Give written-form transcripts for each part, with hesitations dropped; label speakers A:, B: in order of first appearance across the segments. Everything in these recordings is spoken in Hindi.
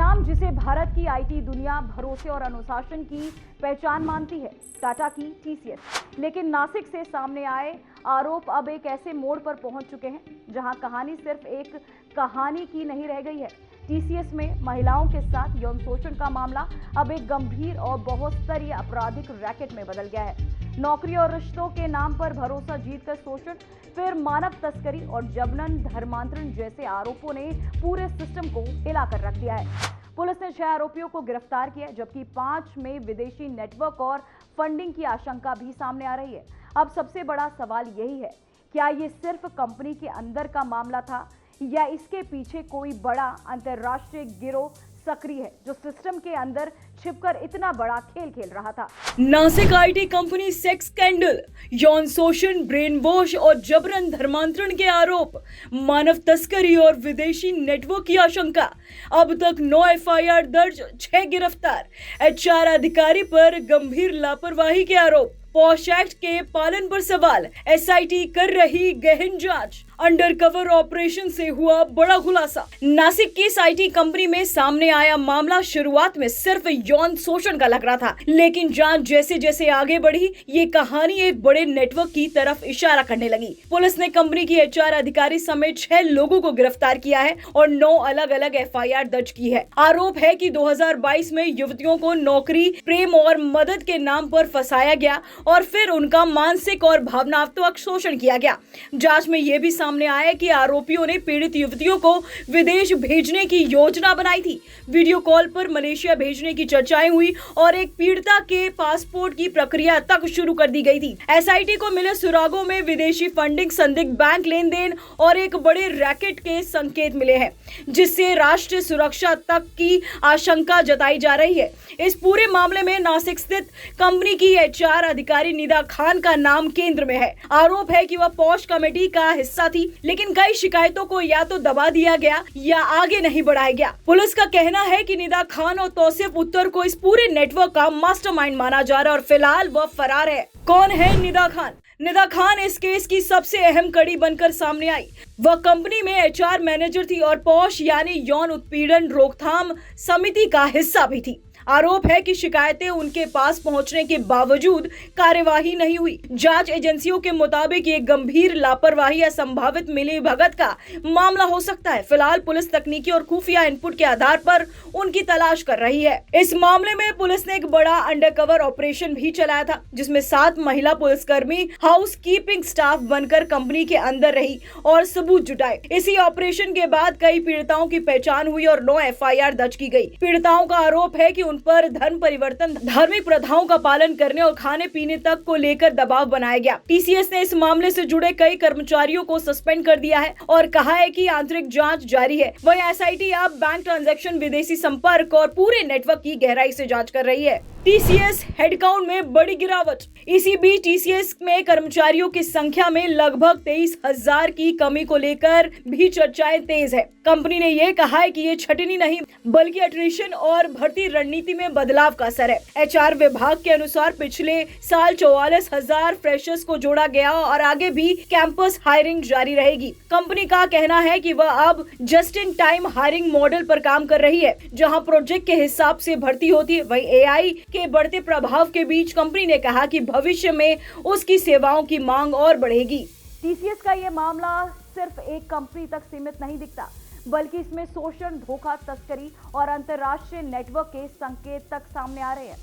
A: नाम जिसे भारत की आईटी दुनिया भरोसे और अनुशासन की पहचान मानती है, टाटा की टीसीएस। लेकिन नासिक से सामने आए आरोप अब एक ऐसे मोड़ पर पहुंच चुके हैं जहां कहानी सिर्फ एक कहानी की नहीं रह गई है। टीसीएस में महिलाओं के साथ यौन शोषण का मामला अब एक गंभीर और बहुस्तरीय आपराधिक रैकेट में बदल गया है। नौकरी और रिश्तों के नाम पर भरोसा जीतकर शोषण, फिर मानव तस्करी और जबरन धर्मांतरण जैसे आरोपों ने पूरे सिस्टम को हिलाकर रख दिया है। पुलिस ने 6 आरोपियों को गिरफ्तार किया, जबकि 5 में विदेशी नेटवर्क और फंडिंग की आशंका भी सामने आ रही है। अब सबसे बड़ा सवाल यही है, क्या ये सिर्फ कंपनी के अंदर का मामला था या इसके पीछे कोई बड़ा अंतर्राष्ट्रीय गिरोह सक्रिय है जो सिस्टम के अंदर छिपकर इतना बड़ा खेल खेल रहा था।
B: Nashik IT company sex scandal, यौन शोषण, ब्रेन वॉश और जबरन धर्मांतरण के आरोप, मानव तस्करी और विदेशी नेटवर्क की आशंका। अब तक 9 एफआईआर दर्ज, 6 गिरफ्तार। एचआर अधिकारी पर गंभीर लापरवाही के आरोप। पॉश एक्ट के पालन पर सवाल। एसआईटी कर रही गहन जांच। अंडरकवर ऑपरेशन से हुआ बड़ा खुलासा। नासिक की इस आईटी कंपनी में सामने आया मामला शुरुआत में सिर्फ यौन शोषण का लग रहा था, लेकिन जांच जैसे जैसे आगे बढ़ी, ये कहानी एक बड़े नेटवर्क की तरफ इशारा करने लगी। पुलिस ने कंपनी की एचआर अधिकारी समेत 6 लोगों को गिरफ्तार किया है और 9 अलग अलग एफआईआर दर्ज की है। आरोप है कि 2022 में युवतियों को नौकरी, प्रेम और मदद के नाम पर फंसाया गया और फिर उनका मानसिक और भावनात्मक शोषण किया गया। जांच में यह भी सामने आया कि आरोपियों ने पीड़ित युवतियों को विदेश भेजने की योजना बनाई थी। वीडियो कॉल पर मलेशिया भेजने की चर्चाएं हुई और एक पीड़िता के पासपोर्ट की प्रक्रिया तक शुरू कर दी गई थी। एसआईटी को मिले सुरागों में विदेशी फंडिंग, संदिग्ध बैंक लेन देन और एक बड़े रैकेट के संकेत मिले हैं, जिससे राष्ट्रीय सुरक्षा तक की आशंका जताई जा रही है। इस पूरे मामले में नासिक स्थित कंपनी की एचआर अधिकारी निदा खान का नाम केंद्र में है। आरोप है कि वह पॉश कमेटी का हिस्सा थी, लेकिन कई शिकायतों को या तो दबा दिया गया या आगे नहीं बढ़ाया गया। पुलिस का कहना है कि निदा खान और तौसीफ उत्तर को इस पूरे नेटवर्क का मास्टरमाइंड माना जा रहा है और फिलहाल वह फरार है। कौन है निदा खान? निदा खान इस केस की सबसे अहम कड़ी बनकर सामने आई। वह कंपनी में एचआर मैनेजर थी और पॉश यानी यौन उत्पीड़न रोकथाम समिति का हिस्सा भी थी। आरोप है कि शिकायतें उनके पास पहुंचने के बावजूद कार्यवाही नहीं हुई। जांच एजेंसियों के मुताबिक ये गंभीर लापरवाही या संभावित मिलीभगत का मामला हो सकता है। फिलहाल पुलिस तकनीकी और खुफिया इनपुट के आधार पर उनकी तलाश कर रही है। इस मामले में पुलिस ने एक बड़ा अंडरकवर ऑपरेशन भी चलाया था, जिसमें 7 महिला पुलिसकर्मी हाउस कीपिंग स्टाफ बनकर कंपनी के अंदर रही और सबूत जुटाए। इसी ऑपरेशन के बाद कई पीड़िताओं की पहचान हुई और 9 एफआईआर दर्ज की गई। पीड़िताओं का आरोप है कि उन पर धर्म परिवर्तन, धार्मिक प्रथाओं का पालन करने और खाने पीने तक को लेकर दबाव बनाया गया। टीसीएस ने इस मामले से जुड़े कई कर्मचारियों को सस्पेंड कर दिया है और कहा है कि आंतरिक जांच जारी है। वहीं एसआईटी अब बैंक ट्रांजैक्शन, विदेशी संपर्क और पूरे नेटवर्क की गहराई से जांच कर रही है। टीसीएस हेडकाउंट में बड़ी गिरावट। इसी बीच टीसीएस में कर्मचारियों की संख्या में लगभग 23,000 की कमी को लेकर भी चर्चाएं तेज है। कंपनी ने यह कहा है कि ये छटनी नहीं बल्कि अट्रिशन और भर्ती रणनीति में बदलाव का असर है। एचआर विभाग के अनुसार पिछले साल 44,000 फ्रेशर्स को जोड़ा गया और आगे भी कैंपस हायरिंग जारी रहेगी। कंपनी का कहना है कि वह अब just in time hiring model पर काम कर रही है, जहां प्रोजेक्ट के हिसाब से भर्ती होती है। वहीं एआई के बढ़ते प्रभाव के बीच कंपनी ने कहा कि भविष्य में उसकी सेवाओं की मांग और बढ़ेगी।
A: टीसीएस का ये मामला सिर्फ एक कंपनी तक सीमित नहीं दिखता, बल्कि इसमें शोषण, धोखा, तस्करी और अंतर्राष्ट्रीय नेटवर्क के संकेत तक सामने आ रहे हैं।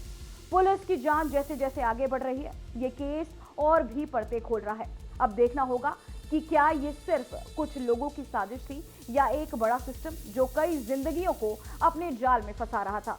A: पुलिस की जांच जैसे जैसे आगे बढ़ रही है, ये केस और भी परतें खोल रहा है। अब देखना होगा कि क्या ये सिर्फ कुछ लोगों की साजिश थी या एक बड़ा सिस्टम जो कई जिंदगियों को अपने जाल में फंसा रहा था।